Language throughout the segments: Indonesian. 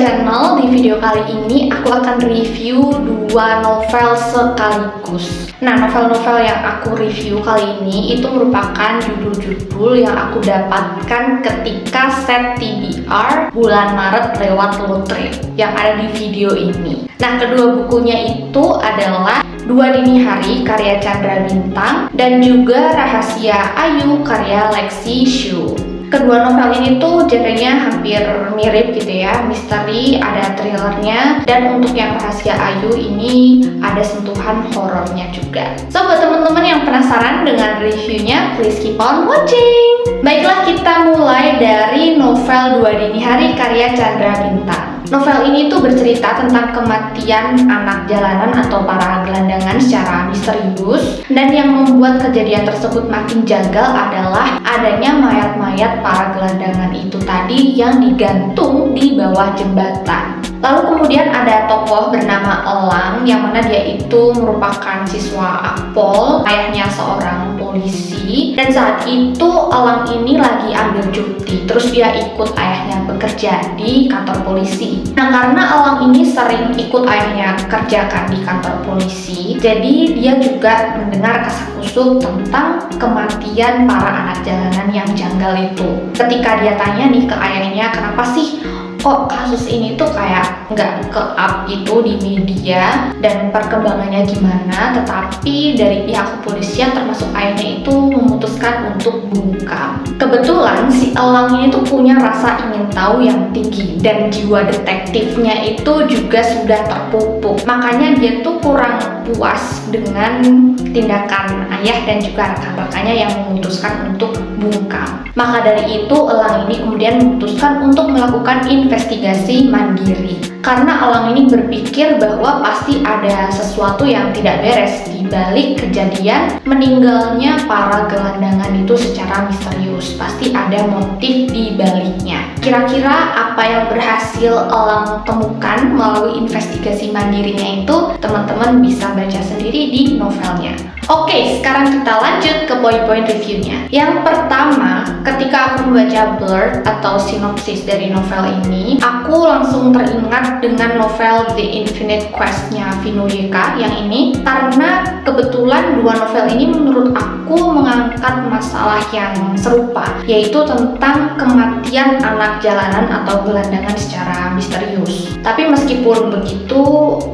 channel. Di video kali ini aku akan review dua novel sekaligus. Nah, novel-novel yang aku review kali ini itu merupakan judul-judul yang aku dapatkan ketika set TBR bulan Maret lewat lotre yang ada di video ini. Nah, kedua bukunya itu adalah Dua Dini Hari karya Chandra Bintang dan juga Rahasia Ayu karya Lexi Xu. Kedua novel ini tuh genrenya hampir mirip gitu ya, misteri, ada thrillernya, dan untuk yang Rahasia Ayu ini ada sentuhan horornya juga. So, buat teman-teman yang penasaran dengan reviewnya, please keep on watching. Baiklah, kita mulai dari novel Dua Dini Hari karya Chandra Bintang. Novel ini tuh bercerita tentang kematian anak jalanan atau para gelandangan secara misterius, dan yang membuat kejadian tersebut makin janggal adalah adanya mayat-mayat para gelandangan itu tadi yang digantung di bawah jembatan. Lalu kemudian ada tokoh bernama Elang yang mana dia itu merupakan siswa Akpol, ayahnya seorang polisi, dan saat itu Elang ini lagi ambil cuti, terus dia ikut ayahnya bekerja di kantor polisi. Nah, karena Elang ini sering ikut ayahnya kerjakan di kantor polisi, jadi dia juga mendengar kasakusuk tentang kematian para anak jalanan yang janggal itu. Ketika dia tanya nih ke ayahnya, kenapa sih kok kasus ini tuh kayak nggak ke-up gitu di media dan perkembangannya gimana, tetapi dari pihak kepolisian termasuk ayahnya itu memutuskan untuk bungkam. Kebetulan si Elang ini tuh punya rasa ingin tahu yang tinggi dan jiwa detektifnya itu juga sudah terpupuk, makanya dia tuh kurang puas dengan tindakan ayah dan juga rekan-rekannya yang memutuskan untuk bungkam. Maka dari itu Elang ini kemudian memutuskan untuk melakukan investigasi mandiri, karena Elang ini berpikir bahwa pasti ada sesuatu yang tidak beres di balik kejadian meninggalnya para gelandangan itu secara misterius. Pasti ada motif di baliknya. Kira-kira apa yang berhasil Elang temukan melalui investigasi mandirinya itu teman-teman bisa baca sendiri di novelnya. Oke, sekarang kita lanjut ke poin-poin reviewnya. Yang pertama, ketika aku membaca blurb atau sinopsis dari novel ini, aku langsung teringat dengan novel The Infinite Quest-nya Vino YK yang ini, karena kebetulan dua novel ini menurut aku mengangkat masalah yang serupa, yaitu tentang kematian anak jalanan atau gelandangan secara misterius. Tapi meskipun begitu,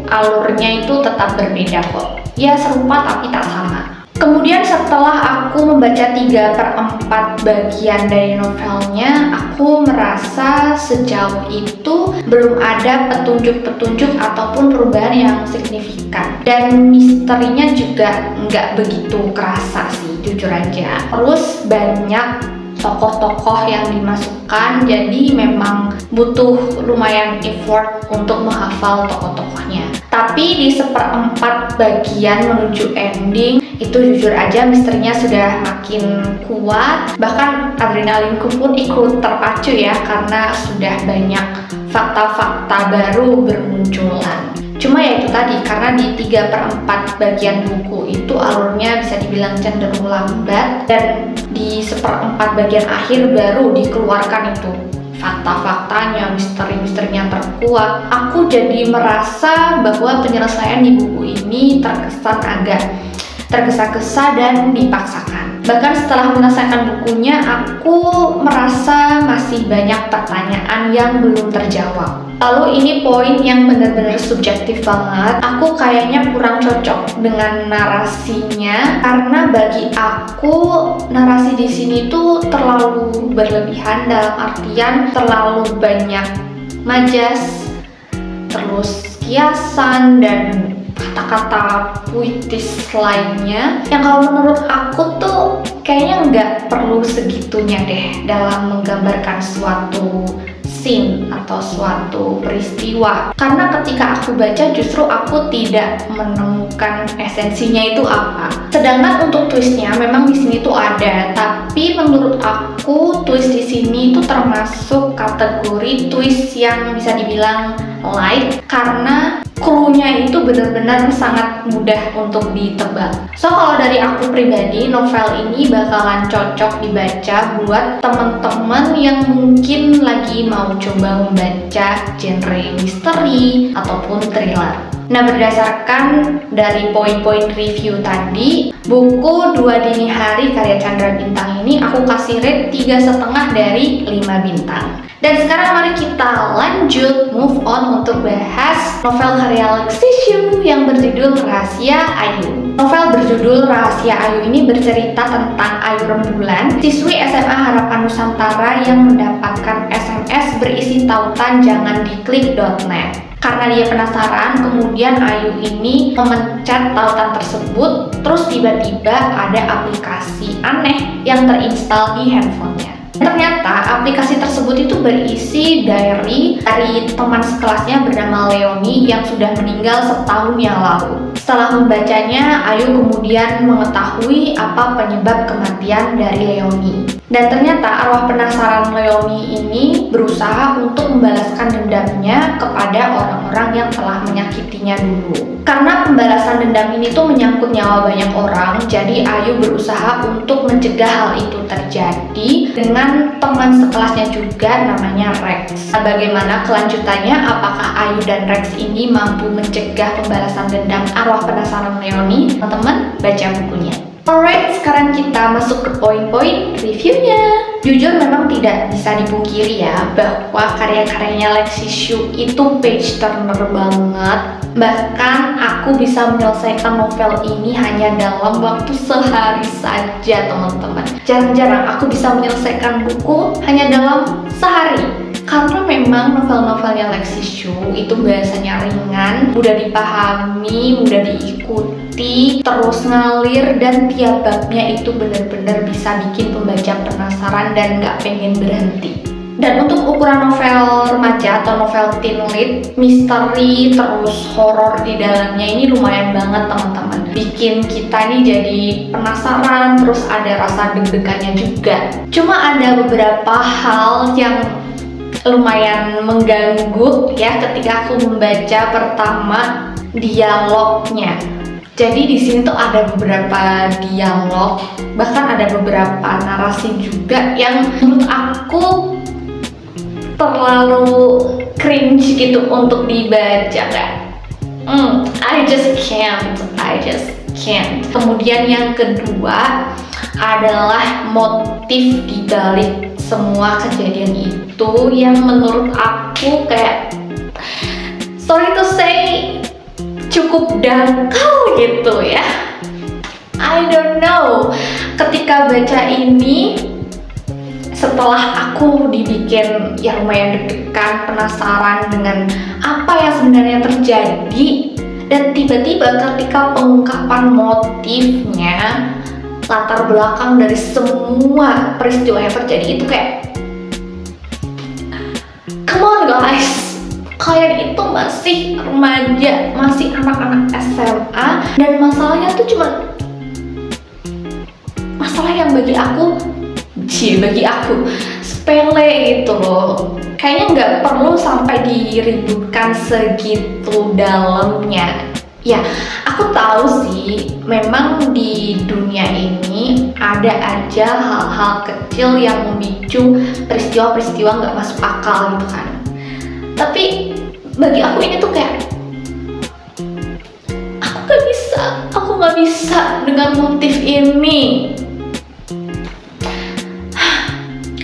alurnya itu tetap berbeda kok. Ya, serupa tapi tak sama. Kemudian setelah aku membaca 3/4 bagian dari novelnya, aku merasa sejauh itu belum ada petunjuk-petunjuk ataupun perubahan yang signifikan. Dan misterinya juga nggak begitu kerasa sih, jujur aja. Terus banyak tokoh-tokoh yang dimasukkan, jadi memang butuh lumayan effort untuk menghafal tokoh-tokohnya. Tapi di 1/4 bagian menuju ending itu jujur aja misterinya sudah makin kuat, bahkan adrenalinku pun ikut terpacu ya, karena sudah banyak fakta-fakta baru bermunculan. Cuma ya itu tadi, karena di 3/4 bagian buku itu alurnya bisa dibilang cenderung lambat, dan di 1/4 bagian akhir baru dikeluarkan itu fakta-faktanya, misteri-misterinya terkuat. Aku jadi merasa bahwa penyelesaian di buku ini terkesan agak tergesa-gesa dan dipaksakan. Bahkan setelah menyelesaikan bukunya, aku merasa masih banyak pertanyaan yang belum terjawab. Lalu ini poin yang benar-benar subjektif banget. Aku kayaknya kurang cocok dengan narasinya, karena bagi aku narasi di sini tuh terlalu berlebihan, dalam artian terlalu banyak majas, terus kiasan dan kata-kata puitis lainnya yang kalau menurut aku tuh kayaknya nggak perlu segitunya deh dalam menggambarkan suatu scene atau suatu peristiwa. Karena ketika aku baca justru aku tidak menemukan esensinya itu apa. Sedangkan untuk twistnya memang di sini tuh ada, tapi menurut aku twist di sini tuh termasuk kategori twist yang bisa dibilang light, karena clue-nya itu benar-benar sangat mudah untuk ditebak. So kalau dari aku pribadi, novel ini bakalan cocok dibaca buat teman-teman yang mungkin lagi mau coba membaca genre misteri ataupun thriller. Nah, berdasarkan dari poin-poin review tadi, buku Dua Dini Hari karya Chandra Bintang ini aku kasih rate 3,5 dari 5 bintang. Dan sekarang mari kita lanjut move on untuk bahas novel karya Lexi Xu yang berjudul Rahasia Ayu. Novel berjudul Rahasia Ayu ini bercerita tentang Ayu Rembulan, siswi SMA Harapan Nusantara yang mendapatkan SMS berisi tautan jangan diklik.net. Karena dia penasaran, kemudian Ayu ini memencet tautan tersebut, terus tiba-tiba ada aplikasi aneh yang terinstal di handphonenya. Ternyata aplikasi tersebut itu berisi diary dari teman sekelasnya bernama Leoni yang sudah meninggal setahun yang lalu. Setelah membacanya, Ayu kemudian mengetahui apa penyebab kematian dari Leoni. Dan ternyata arwah penasaran Leoni ini berusaha untuk membalaskan dendamnya kepada orang-orang yang telah menyakitinya dulu. Karena pembalasan dendam ini tuh menyangkut nyawa banyak orang, jadi Ayu berusaha untuk mencegah hal itu terjadi dengan teman sekelasnya juga namanya Rex. Nah, bagaimana kelanjutannya? Apakah Ayu dan Rex ini mampu mencegah pembalasan dendam arwah penasaran Leoni? Teman-teman, baca bukunya. Alright, sekarang kita masuk ke poin-poin reviewnya. Jujur memang tidak bisa dipungkiri ya bahwa karya-karyanya Lexi Xu itu page turner banget. Bahkan aku bisa menyelesaikan novel ini hanya dalam waktu sehari saja, teman-teman. Jarang-jarang aku bisa menyelesaikan buku hanya dalam sehari. Karena memang novel-novelnya Lexi Xu itu bahasanya ringan, mudah dipahami, mudah diikuti, terus ngalir, dan tiap babnya itu benar-benar bisa bikin pembaca penasaran dan nggak pengen berhenti. Dan untuk ukuran novel remaja atau novel teen lit, misteri terus horor di dalamnya ini lumayan banget, teman-teman. Bikin kita nih jadi penasaran, terus ada rasa deg-degannya juga. Cuma ada beberapa hal yang lumayan mengganggu ya ketika aku membaca. Pertama, dialognya. Jadi di sini tuh ada beberapa dialog, bahkan ada beberapa narasi juga yang menurut aku terlalu cringe gitu untuk dibaca, I just can't. Kemudian yang kedua adalah motif di balik semua kejadian itu yang menurut aku kayak, sorry to say, cukup dangkal gitu ya. I don't know, ketika baca ini, setelah aku dibikin ya lumayan deg-degan, penasaran dengan apa yang sebenarnya terjadi, dan tiba-tiba ketika pengungkapan motifnya, latar belakang dari semua peristiwa yang terjadi itu kayak, come on guys, kalian itu masih remaja, masih anak-anak SMA, dan masalahnya tuh cuma masalah yang bagi aku sepele gitu loh. Kayaknya nggak perlu sampai diributkan segitu dalamnya. Ya, aku tahu sih, memang di dunia ini ada aja hal-hal kecil yang memicu peristiwa-peristiwa nggak masuk akal gitu kan. Tapi bagi aku ini tuh kayak, aku nggak bisa dengan motif ini.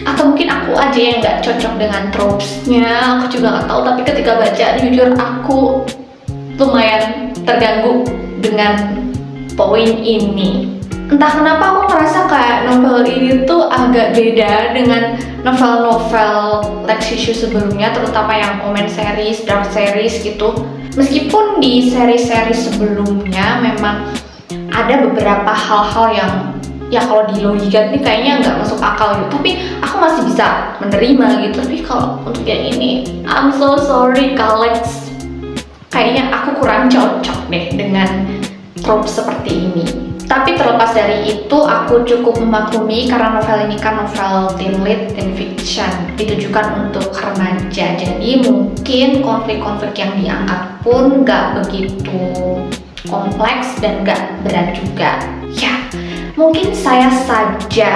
Atau mungkin aku aja yang nggak cocok dengan tropes-nya, aku juga nggak tahu. Tapi ketika baca, jujur aku lumayan terganggu dengan poin ini. Entah kenapa aku ngerasa kayak novel ini tuh agak beda dengan novel-novel Lexi Xu sebelumnya, terutama yang Omen series, Dark series gitu. Meskipun di seri-seri sebelumnya memang ada beberapa hal-hal yang ya kalau di logika ini kayaknya nggak masuk akal gitu, tapi aku masih bisa menerima gitu. Tapi kalau untuk yang ini, I'm so sorry Kak Lex, kayaknya aku kurang cocok deh dengan trope seperti ini. Tapi terlepas dari itu, aku cukup memaklumi karena novel ini kan novel teen lit, teen fiction, ditujukan untuk remaja. Jadi mungkin konflik-konflik yang diangkat pun nggak begitu kompleks dan nggak berat juga. Ya, mungkin saya saja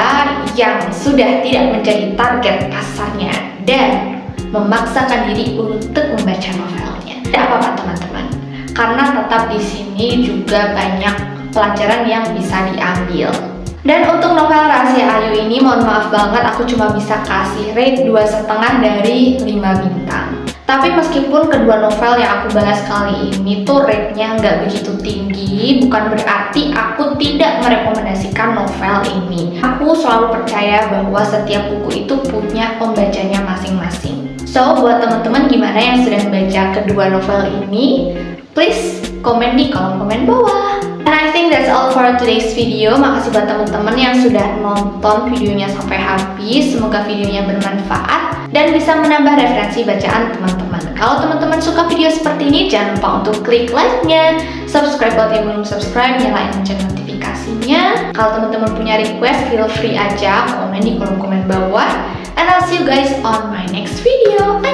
yang sudah tidak menjadi target pasarnya dan memaksakan diri untuk membaca novelnya. Tidak apa-apa teman-teman, karena tetap di sini juga banyak pelajaran yang bisa diambil. Dan untuk novel Rahasia Ayu ini, mohon maaf banget aku cuma bisa kasih rate 2,5 dari 5 bintang. Tapi meskipun kedua novel yang aku bahas kali ini tuh rate-nya nggak begitu tinggi, bukan berarti aku tidak merekomendasikan novel ini. Aku selalu percaya bahwa setiap buku itu punya pembacanya masing-masing. So, buat teman-teman gimana yang sudah membaca kedua novel ini? Please komen di kolom komen bawah. And I think that's all for today's video. Makasih buat teman-teman yang sudah nonton videonya sampai habis. Semoga videonya bermanfaat dan bisa menambah referensi bacaan teman-teman. Kalau teman-teman suka video seperti ini, jangan lupa untuk klik like-nya, subscribe buat yang belum subscribe, nyalain lonceng notifikasinya. Kalau teman-teman punya request, feel free aja komen di kolom komen bawah. And I'll see you guys on my next video.